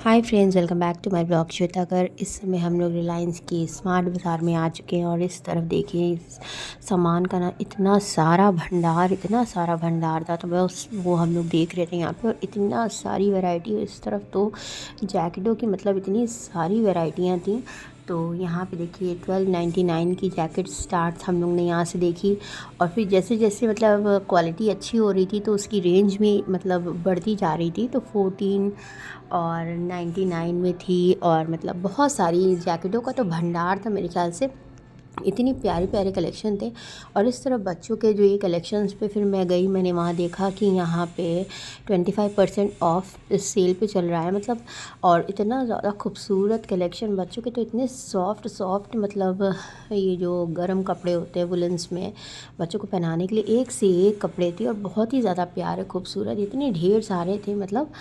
Hi friends, welcome back to my blog Shwetakar. इस समय हम लोग रिलायंस के स्मार्ट बाज़ार में आ चुके हैं और इस तरफ देखिए सामान का ना इतना सारा भंडार था। तो बस वो हम लोग देख रहे थे यहाँ पे, और इतना सारी वैरायटी है इस तरफ। तो जैकेटों की मतलब इतनी सारी वैरायटियाँ थी। तो यहाँ पे देखिए 1299 की जैकेट स्टार्ट हम लोग ने यहाँ से देखी, और फिर जैसे जैसे मतलब क्वालिटी अच्छी हो रही थी तो उसकी रेंज भी मतलब बढ़ती जा रही थी। तो 14 और 99 में थी, और मतलब बहुत सारी जैकेटों का तो भंडार था मेरे ख़्याल से। इतनी प्यारे प्यारे कलेक्शन थे। और इस तरफ बच्चों के जो ये कलेक्शंस पे फिर मैं गई, मैंने वहाँ देखा कि यहाँ पे 25% ऑफ सेल पे चल रहा है मतलब। और इतना ज़्यादा खूबसूरत कलेक्शन बच्चों के, तो इतने सॉफ्ट सॉफ्ट मतलब ये जो गर्म कपड़े होते हैं वुलेंस में बच्चों को पहनाने के लिए, एक से एक कपड़े थे और बहुत ही ज़्यादा प्यारे खूबसूरत, इतने ढेर सारे थे मतलब।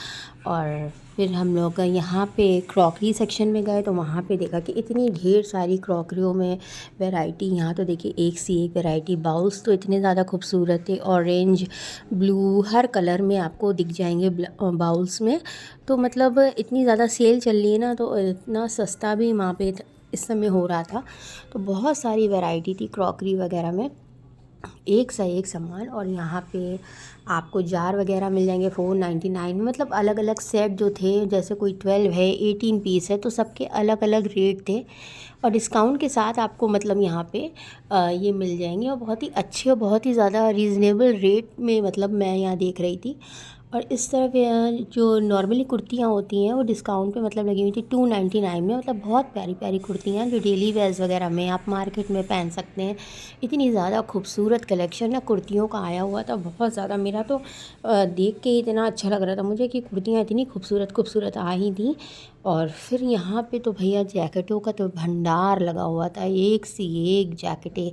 और फिर हम लोग यहाँ पे क्रॉकरी सेक्शन में गए तो वहाँ पे देखा कि इतनी ढेर सारी क्रॉकरियों में वैरायटी। यहाँ तो देखिए एक से एक वैरायटी। बाउल्स तो इतने ज़्यादा खूबसूरत थे, ऑरेंज, ब्लू, हर कलर में आपको दिख जाएंगे बाउल्स में। तो मतलब इतनी ज़्यादा सेल चल रही है ना, तो इतना सस्ता भी वहाँ पे इस समय हो रहा था। तो बहुत सारी वैरायटी थी क्रॉकरी वगैरह में, एक से एक सामान। और यहाँ पे आपको जार वगैरह मिल जाएंगे 499 में। मतलब अलग अलग सेट जो थे, जैसे कोई 12 है, 18 पीस है, तो सबके अलग अलग रेट थे। और डिस्काउंट के साथ आपको मतलब यहाँ पे ये मिल जाएंगे, और बहुत ही अच्छे और बहुत ही ज़्यादा रीज़नेबल रेट में मतलब मैं यहाँ देख रही थी। और इस तरफ जो नॉर्मली कुर्तियाँ होती हैं वो डिस्काउंट पे मतलब लगी हुई थी 299 में। मतलब बहुत प्यारी प्यारी कुर्तियाँ जो डेली वेयर्स वगैरह में आप मार्केट में पहन सकते हैं। इतनी ज़्यादा खूबसूरत कलेक्शन ना कुर्तियों का आया हुआ था, बहुत ज़्यादा। मेरा तो देख के ही इतना अच्छा लग रहा था मुझे कि कुर्तियाँ इतनी खूबसूरत खूबसूरत आ ही थी। और फिर यहाँ पे तो भैया जैकेटों का तो भंडार लगा हुआ था, एक से एक जैकेटें।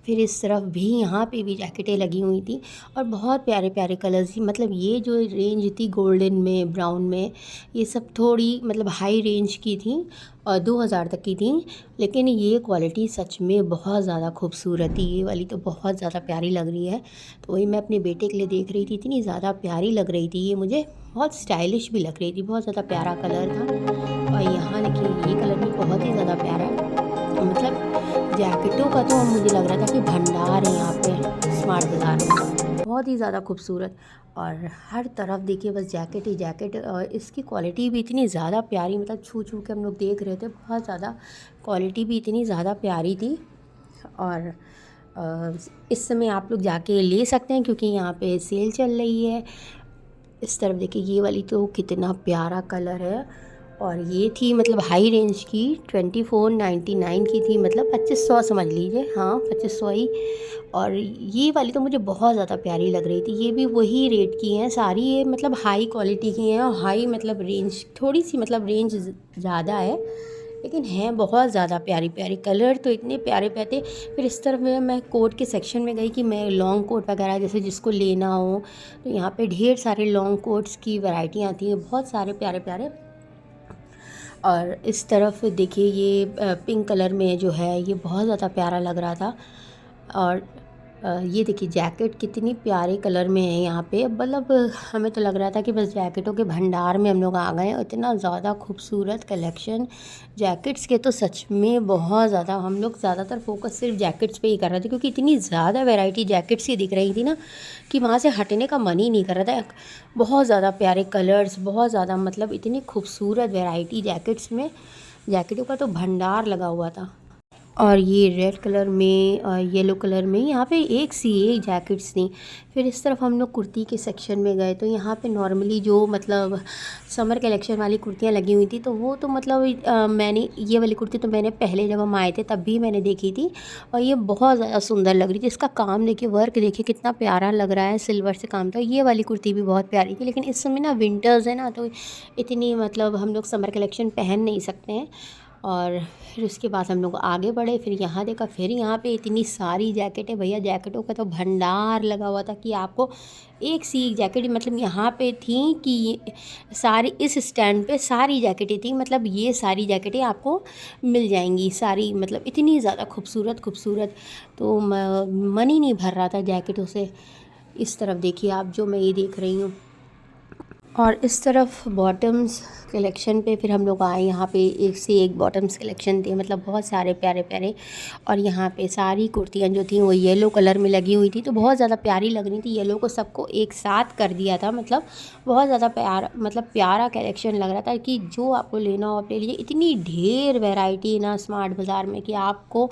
फिर इस तरफ भी यहाँ पे भी जैकेटें लगी हुई थी, और बहुत प्यारे प्यारे कलर्स थी। मतलब ये जो रेंज थी गोल्डन में, ब्राउन में, ये सब थोड़ी मतलब हाई रेंज की थी और 2000 तक की थी। लेकिन ये क्वालिटी सच में बहुत ज़्यादा खूबसूरत थी। ये वाली तो बहुत ज़्यादा प्यारी लग रही है। तो वही मैं अपने बेटे के लिए देख रही थी, इतनी ज़्यादा प्यारी लग रही थी ये मुझे, बहुत स्टाइलिश भी लग रही थी, बहुत ज़्यादा प्यारा कलर था। और यहाँ देखिए ये कलर भी बहुत ही ज़्यादा प्यारा है। मतलब जैकेटों का तो मुझे लग रहा था कि भंडार है यहाँ पे स्मार्ट बाज़ार में, बहुत ही ज़्यादा खूबसूरत। और हर तरफ देखिए बस जैकेट ही जैकेट, और इसकी क्वालिटी भी इतनी ज़्यादा प्यारी, मतलब छू छू के हम लोग देख रहे थे, बहुत ज़्यादा क्वालिटी भी इतनी ज़्यादा प्यारी थी। और इस समय आप लोग जाके ले सकते हैं क्योंकि यहाँ पे सेल चल रही है। इस तरफ देखिए ये वाली तो कितना प्यारा कलर है, और ये थी मतलब हाई रेंज की, 2499 की थी, मतलब 2500 समझ लीजिए, हाँ 2500 ही। और ये वाली तो मुझे बहुत ज़्यादा प्यारी लग रही थी। ये भी वही रेट की हैं सारी, ये मतलब हाई क्वालिटी की हैं, और हाई मतलब रेंज थोड़ी सी मतलब रेंज ज़्यादा है, लेकिन हैं बहुत ज़्यादा प्यारी प्यारी। कलर तो इतने प्यारे प्यारे थे। फिर इस तरफ में मैं कोट के सेक्शन में गई कि मैं लॉन्ग कोट वगैरह जैसे जिसको लेना हो, तो यहाँ पे ढेर सारे लॉन्ग कोट्स की वैरायटियाँ थी, बहुत सारे प्यारे प्यारे। और इस तरफ देखिए ये पिंक कलर में जो है ये बहुत ज़्यादा प्यारा लग रहा था। और ये देखिए जैकेट कितनी प्यारे कलर में है यहाँ पे। मतलब हमें तो लग रहा था कि बस जैकेटों के भंडार में हम लोग आ गए, और इतना ज़्यादा खूबसूरत कलेक्शन जैकेट्स के तो सच में बहुत ज़्यादा। हम लोग ज़्यादातर फोकस सिर्फ जैकेट्स पे ही कर रहे थे, क्योंकि इतनी ज़्यादा वैरायटी जैकेट्स की दिख रही थी ना कि वहाँ से हटने का मन ही नहीं कर रहा था। बहुत ज़्यादा प्यारे कलर्स, बहुत ज़्यादा मतलब इतनी खूबसूरत वैरायटी जैकेट्स में, जैकेटों का तो भंडार लगा हुआ था। और ये रेड कलर में, येलो कलर में, यहाँ पे एक सी एक जैकेट्स थी। फिर इस तरफ हम लोग कुर्ती के सेक्शन में गए तो यहाँ पे नॉर्मली जो मतलब समर कलेक्शन वाली कुर्तियाँ लगी हुई थी, तो वो तो मतलब मैंने ये वाली कुर्ती तो मैंने पहले जब हम आए थे तब भी मैंने देखी थी, और ये बहुत ज़्यादा सुंदर लग रही थी। इसका काम देखिए, वर्क देखिए कितना प्यारा लग रहा है, सिल्वर से काम था। ये वाली कुर्ती भी बहुत प्यारी थी, लेकिन इस समय ना विंटर्स है ना, तो इतनी मतलब हम लोग समर कलेक्शन पहन नहीं सकते हैं। और फिर उसके बाद हम लोग आगे बढ़े, फिर यहाँ देखा, फिर यहाँ पे इतनी सारी जैकेटें। भैया जैकेटों का तो भंडार लगा हुआ था कि आपको एक सी एक जैकेट मतलब यहाँ पे थी कि सारी इस स्टैंड पे सारी जैकेटें थी। मतलब ये सारी जैकेटें आपको मिल जाएंगी सारी, मतलब इतनी ज़्यादा खूबसूरत खूबसूरत, तो मन ही नहीं भर रहा था जैकेटों से। इस तरफ देखिए आप, जो मैं ये देख रही हूँ और इस तरफ बॉटम्स कलेक्शन पे फिर हम लोग आए। यहाँ पे एक से एक बॉटम्स कलेक्शन थे, मतलब बहुत सारे प्यारे प्यारे। और यहाँ पे सारी कुर्तियाँ जो थी वो येलो कलर में लगी हुई थी, तो बहुत ज़्यादा प्यारी लग रही थी। येलो को सबको एक साथ कर दिया था, मतलब बहुत ज़्यादा प्यारा कलेक्शन लग रहा था कि जो आपको लेना हो आप ले लीजिए। इतनी ढेर वैरायटी ना स्मार्ट बाज़ार में कि आपको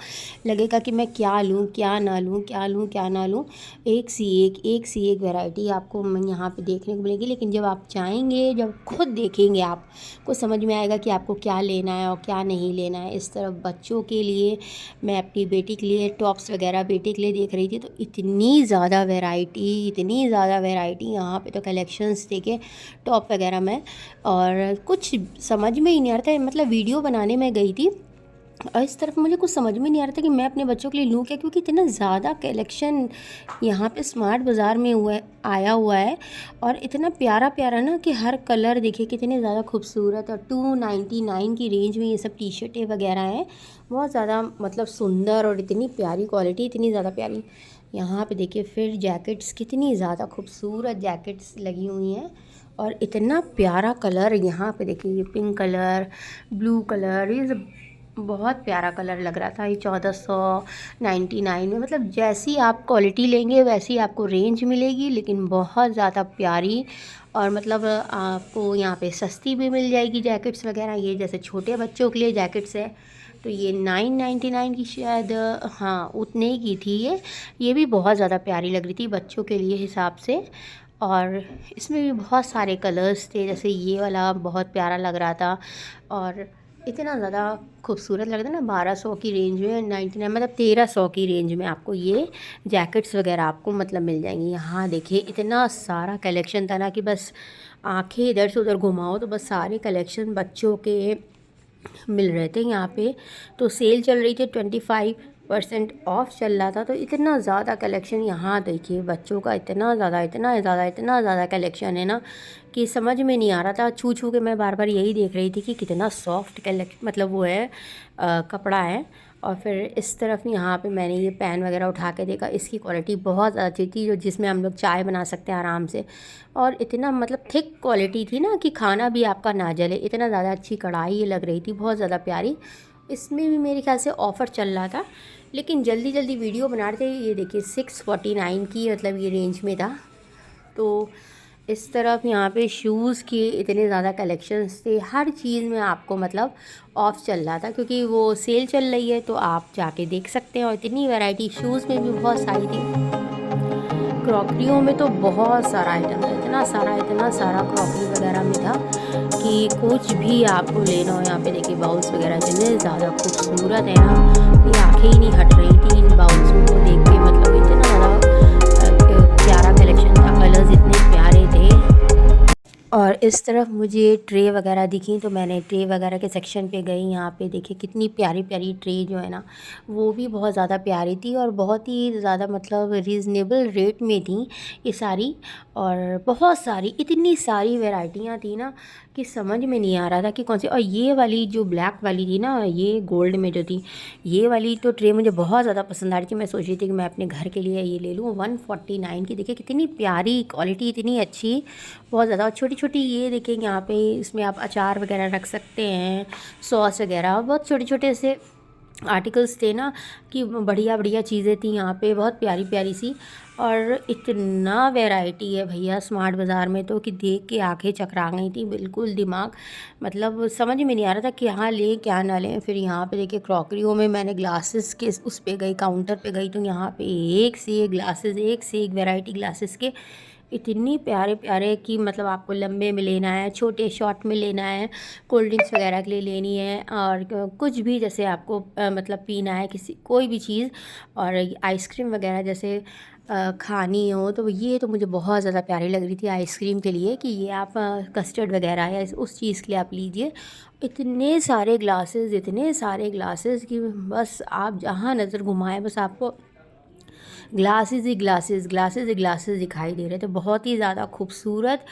लगेगा कि मैं क्या लूँ क्या ना लूँ, क्या लूँ क्या ना लूँ। एक सी एक वैरायटी आपको यहाँ पे देखने को मिलेगी। लेकिन जब आप जाएंगे, जब खुद देखेंगे, आपको समझ में आएगा कि आपको क्या लेना है और क्या नहीं लेना है। इस तरफ बच्चों के लिए मैं अपनी बेटी के लिए टॉप्स वगैरह बेटी के लिए देख रही थी, तो इतनी ज़्यादा वैरायटी यहाँ पे तो कलेक्शंस देखे टॉप वगैरह में। और कुछ समझ में ही नहीं आ रहा था, मतलब वीडियो बनाने में गई थी और इस तरफ मुझे कुछ समझ में नहीं आ रहा था कि मैं अपने बच्चों के लिए लूँ क्या, क्योंकि इतना ज़्यादा कलेक्शन यहाँ पे स्मार्ट बाज़ार में आया हुआ है। और इतना प्यारा प्यारा ना कि हर कलर देखिए कितने ज़्यादा खूबसूरत। और 299 की रेंज में ये सब टी शर्टें वगैरह हैं, बहुत ज़्यादा मतलब सुंदर और इतनी प्यारी क्वालिटी, इतनी ज़्यादा प्यारी। यहाँ पे देखिए फिर जैकेट्स, कितनी ज़्यादा खूबसूरत जैकेट्स लगी हुई हैं और इतना प्यारा कलर। यहाँ पे देखिए ये पिंक कलर, ब्लू कलर, ये सब बहुत प्यारा कलर लग रहा था। ये 1499 में, मतलब जैसी आप क्वालिटी लेंगे वैसी आपको रेंज मिलेगी, लेकिन बहुत ज़्यादा प्यारी। और मतलब आपको यहाँ पे सस्ती भी मिल जाएगी जैकेट्स वगैरह। ये जैसे छोटे बच्चों के लिए जैकेट्स है तो ये 999 की शायद, हाँ उतने की थी ये भी बहुत ज़्यादा प्यारी लग रही थी बच्चों के लिए हिसाब से। और इसमें भी बहुत सारे कलर्स थे, जैसे ये वाला बहुत प्यारा लग रहा था और इतना ज़्यादा खूबसूरत लग रहा था ना। 1200 की रेंज में, 99 मतलब 1300 की रेंज में आपको ये जैकेट्स वगैरह आपको मतलब मिल जाएंगी। यहाँ देखिए इतना सारा कलेक्शन था ना कि बस आंखें इधर से उधर घुमाओ तो बस सारे कलेक्शन बच्चों के मिल रहे थे यहाँ पे। तो सेल चल रही थी, 25% ऑफ चल रहा था, तो इतना ज़्यादा कलेक्शन यहाँ देखिए बच्चों का, इतना ज़्यादा कलेक्शन है ना कि समझ में नहीं आ रहा था। छू छू के मैं बार बार यही देख रही थी कि कितना सॉफ्ट मतलब वो है कपड़ा है। और फिर इस तरफ यहाँ पे मैंने ये पैन वगैरह उठा के देखा, इसकी क्वालिटी बहुत अच्छी थी, जो जिसमें हम लोग चाय बना सकते हैं आराम से। और इतना मतलब थिक क्वालिटी थी ना कि खाना भी आपका ना जले, इतना ज़्यादा अच्छी कढ़ाई ये लग रही थी, बहुत ज़्यादा प्यारी। इसमें भी मेरे ख्याल से ऑफ़र चल रहा था, लेकिन जल्दी जल्दी वीडियो बना रहे थे। ये देखिए 649 की मतलब ये रेंज में था। तो इस तरफ यहाँ पे शूज़ के इतने ज़्यादा कलेक्शंस थे, हर चीज़ में आपको मतलब ऑफ़ चल रहा था, क्योंकि वो सेल चल रही है तो आप जाके देख सकते हैं। और इतनी वैरायटी शूज़ में भी बहुत सारी थी। क्रॉकरियों में तो बहुत सारा आइटम था, इतना सारा क्रॉकरी वगैरह में था कि कुछ भी आपको लेना हो। यहाँ पे देखिए बाउल्स वगैरह इतने ज़्यादा खूबसूरत है ना, ये आंखें ही नहीं हट रही थी इन बाउल्सों को देख के। मतलब इतना ज़्यादा प्यारा कलेक्शन था, कलर्स इतने प्यारे थे। और इस तरफ मुझे ट्रे वगैरह दिखी, तो मैंने ट्रे वगैरह के सेक्शन पे गई। यहाँ पे देखिए कितनी प्यारी प्यारी ट्रे जो है ना, वो भी बहुत ज़्यादा प्यारी थी और बहुत ही ज़्यादा मतलब रीज़नेबल रेट में थी ये सारी। और बहुत सारी, इतनी सारी वैरायटियाँ थी ना कि समझ में नहीं आ रहा था कि कौन सी। और ये वाली जो ब्लैक वाली थी ना, ये गोल्ड में जो थी, ये वाली तो ट्रे मुझे बहुत ज़्यादा पसंद आ रही थी। मैं सोच रही थी कि मैं अपने घर के लिए ये ले लूँ। 149 की, देखिए कितनी प्यारी क्वालिटी, इतनी अच्छी, बहुत ज़्यादा। छोटी छोटी ये देखिए यहाँ पे, इसमें आप अचार वगैरह रख सकते हैं, सॉस वगैरह, बहुत छोटे छोटे से आर्टिकल्स थे ना कि बढ़िया बढ़िया चीज़ें थी यहाँ पे, बहुत प्यारी प्यारी सी। और इतना वैरायटी है भैया स्मार्ट बाज़ार में तो कि देख के आंखें चकरा गई थी, बिल्कुल दिमाग मतलब समझ में नहीं आ रहा था कि यहाँ लें क्या ना लें। फिर यहाँ पे देखिए क्रॉकरियों में मैंने ग्लासेस के उस पे गई, काउंटर पे गई, तो यहाँ पे एक से एक ग्लासेस, एक से एक वैरायटी ग्लासेस के, इतनी प्यारे प्यारे कि मतलब आपको लंबे में लेना है, छोटे शॉर्ट में लेना है, कोल्ड ड्रिंक्स वगैरह के लिए लेनी है, और कुछ भी जैसे आपको मतलब पीना है किसी कोई भी चीज़, और आइसक्रीम वगैरह जैसे खानी हो, तो ये तो मुझे बहुत ज़्यादा प्यारी लग रही थी आइसक्रीम के लिए कि ये आप कस्टर्ड वगैरह या उस चीज़ के लिए आप लीजिए। इतने सारे ग्लासेस कि बस आप जहाँ नज़र घुमाएं बस आपको ग्लासेस ही ग्लासेस, ग्लासेस ही ग्लासेस दिखाई दे रहे थे, बहुत ही ज़्यादा खूबसूरत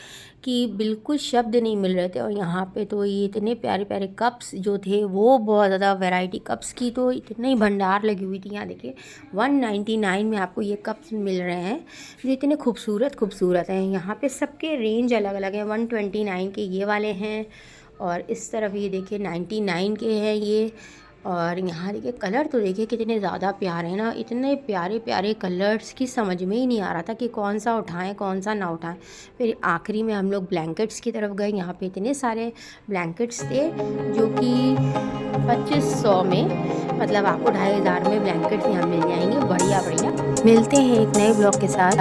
कि बिल्कुल शब्द नहीं मिल रहे थे। और यहाँ पे तो ये इतने प्यारे प्यारे कप्स जो थे वो बहुत ज़्यादा वैरायटी कप्स की तो इतनी भंडार लगी हुई थी। यहाँ देखिए 199 में आपको ये कप्स मिल रहे हैं जो इतने खूबसूरत खूबसूरत हैं। यहाँ पे सबके रेंज अलग अलग हैं। 129 के ये वाले हैं और इस तरफ ये देखिए 99 के हैं ये। और यहाँ देखिए कलर तो देखिए कितने ज़्यादा प्यारे हैं ना, इतने प्यारे प्यारे कलर्स की समझ में ही नहीं आ रहा था कि कौन सा उठाएं कौन सा ना उठाएं। फिर आखिरी में हम लोग ब्लैंकेट्स की तरफ गए। यहाँ पे इतने सारे ब्लैंकेट्स थे जो कि 2500 में, मतलब आपको 2500 में ब्लैंकेट्स यहाँ मिल जाएंगे। बढ़िया बढ़िया। मिलते हैं एक नए ब्लॉग के साथ।